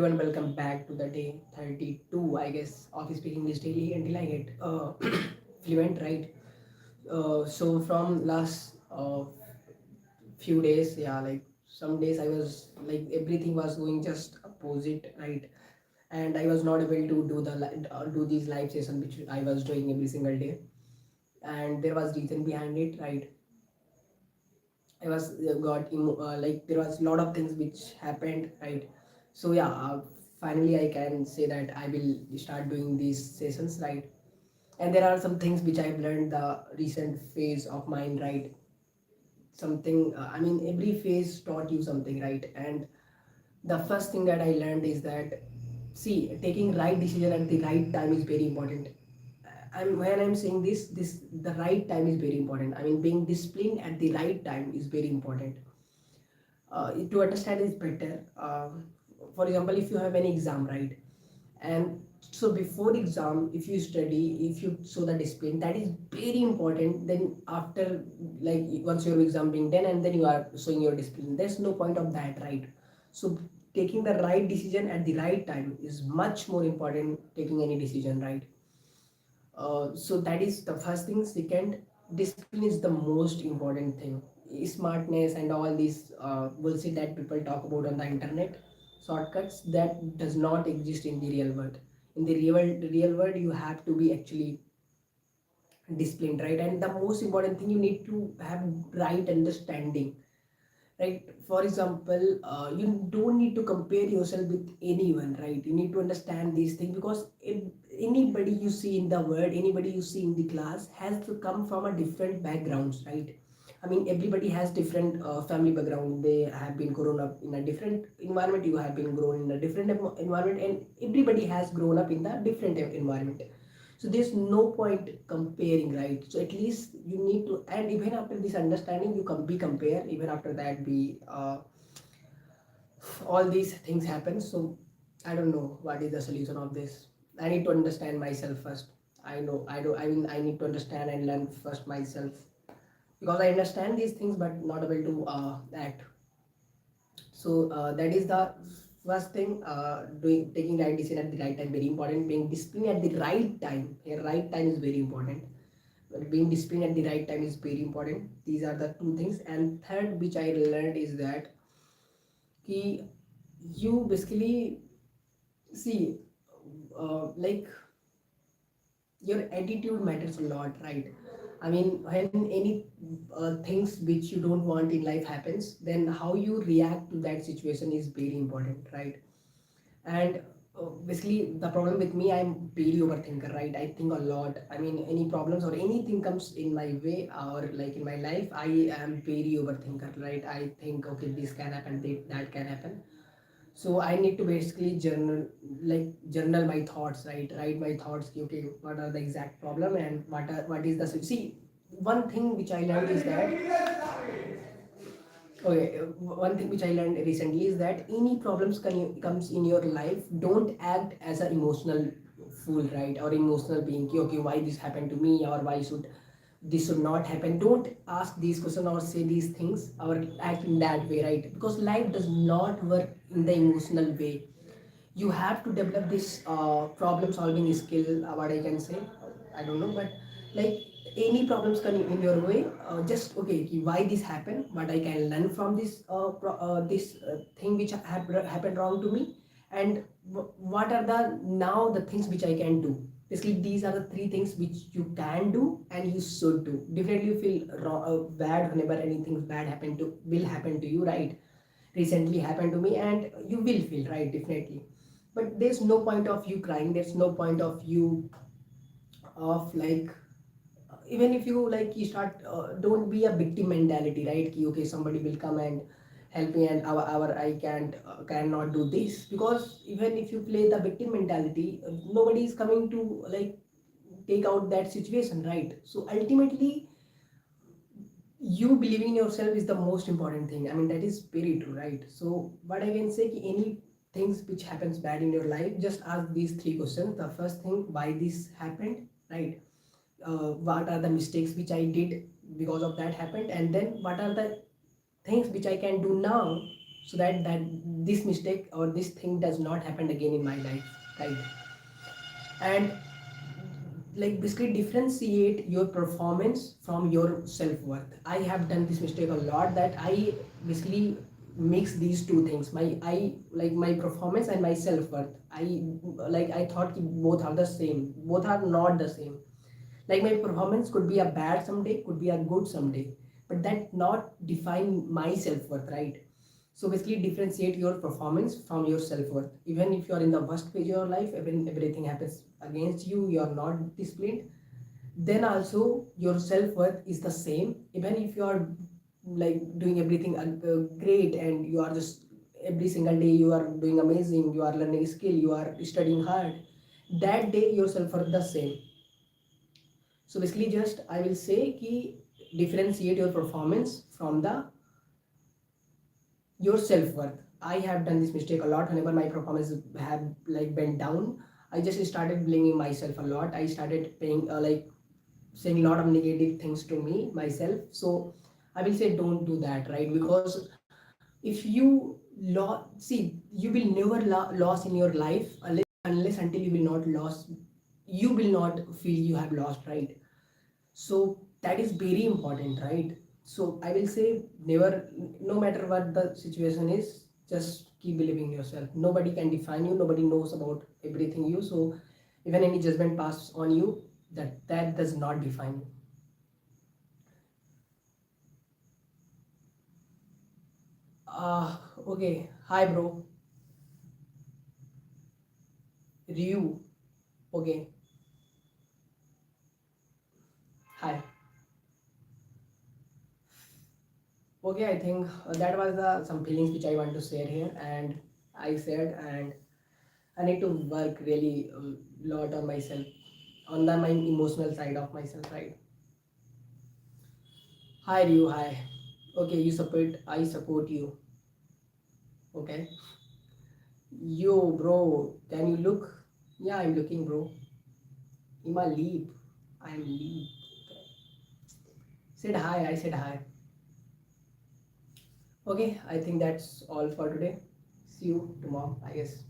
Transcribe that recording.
everyone, welcome back to the day 32, I guess, of speaking this daily until I get fluent, right? So from last few days, yeah, like some days I was like everything was going just opposite, right? And I was not able to do these live sessions which I was doing every single day, and there was reason behind it, right? I was like there was a lot of things which happened, right? So yeah, finally I can say that I will start doing these sessions, right? And there are some things which I've learned the recent phase of mine, right? Something I mean every phase taught you something, right? And the first thing that I learned is that, see, taking right decision at the right time is very important. When I'm saying this the right time is very important. I mean being disciplined at the right time is very important. To understand is better. For example, if you have any exam, right? And so before exam, if you study, if you show the discipline, that is very important. Then after, like once your exam being done, and then you are showing your discipline, there's no point of that, right? So taking the right decision at the right time is much more important taking any decision, right? So that is the first thing. Second, discipline is the most important thing. Smartness and all these bullshit that people talk about on the internet, shortcuts, that does not exist in the real world. In the real world, you have to be actually disciplined, right? And the most important thing, you need to have right understanding, right? For example, you don't need to compare yourself with anyone, right? You need to understand these things, because if anybody you see in the world, anybody you see in the class has to come from a different backgrounds, right? I mean everybody has different family background. They have been grown up in a different environment, you have been grown in a different environment, and everybody has grown up in the different environment. So there's no point comparing, right? So at least you need to, and even after this understanding, you can be compare. Even after that, be all these things happen. So I don't know what is the solution of this. I need to understand myself first. I know I do. I mean I need to understand and learn first myself, because I understand these things but not able to act. So that is the first thing. Doing taking right decision at the right time, very important. Being disciplined at the right time. Here, right time is very important. Being disciplined at the right time is very important. These are the two things. And third, which I learned, is that ki you basically see, like your attitude matters a lot, right? I mean when any things which you don't want in life happens, then how you react to that situation is very important, right? And basically the problem with me, I'm very overthinker, right? I think a lot. I mean any problems or anything comes in my way or like in my life, I am very overthinker, right? I think, okay, this can happen, that can happen. So I need to basically journal my thoughts, right? Write my thoughts, okay, what are the exact problem and what is the see. One thing which I learned is that, okay, one thing which I learned recently is that any problems comes in your life, don't act as an emotional fool, right? Or emotional being, okay, why this happened to me, or why should this should not happen. Don't ask these questions or say these things or act in that way, right? Because life does not work in the emotional way. You have to develop this problem solving skill, what I can say, I don't know, but like any problems come in your way, just okay, why this happened, what I can learn from this thing which happened wrong to me, and what are the now the things which I can do. Basically these are the three things which you can do and you should do. Definitely you feel wrong, bad whenever anything bad will happen to you, right? Recently happened to me, and you will feel, right? Definitely. But there's no point of you crying, there's no point of you of like, even if you like you start, don't be a victim mentality, right? Ki, okay, somebody will come and help me, and our I can't cannot do this, because even if you play the victim mentality, nobody is coming to like take out that situation, right? So ultimately, you believing in yourself is the most important thing. I mean that is very true, right? So what I can say, ki any things which happens bad in your life, just ask these three questions. The first thing, why this happened, right? What are the mistakes which I did because of that happened, and then what are the things which I can do now so that this mistake or this thing does not happen again in my life, right? And like basically differentiate your performance from your self-worth. I have done this mistake a lot, that I basically mix these two things, my I like my performance and my self-worth. I thought both are the same. Both are not the same. Like my performance could be a bad someday, could be a good someday, but that not define my self-worth, right? So basically differentiate your performance from your self-worth. Even if you are in the worst phase of your life, even everything happens against you, you are not disciplined, then also your self-worth is the same. Even if you are like doing everything great, and you are just every single day you are doing amazing, you are learning skill, you are studying hard, that day your self-worth the same. So basically just I will say ki differentiate your performance from the your self-worth. I have done this mistake a lot. Whenever my performance have like bent down, I just started blaming myself a lot. I started paying like saying a lot of negative things to me myself. So I will say don't do that, right? Because if you see, you will never loss in your life unless until you will not loss, you will not feel you have lost, right? So that is very important, right? So I will say never, no matter what the situation is, just keep believing in yourself. Nobody can define you, nobody knows about everything you. So even any judgment passed on you, that does not define you. Okay, hi bro. Ryu. Okay, hi. Okay, I think that was the some feelings which I want to share here, and I said, and I need to work really a lot on myself, on the my emotional side of myself, right? Hi Ryu, hi. Okay, you support, I support you. Okay. Yo, bro, can you look? Yeah, I'm looking, bro. Ima leap. I'm leap. Okay. Said hi, I said hi. Okay, I think that's all for today. See you tomorrow, I guess.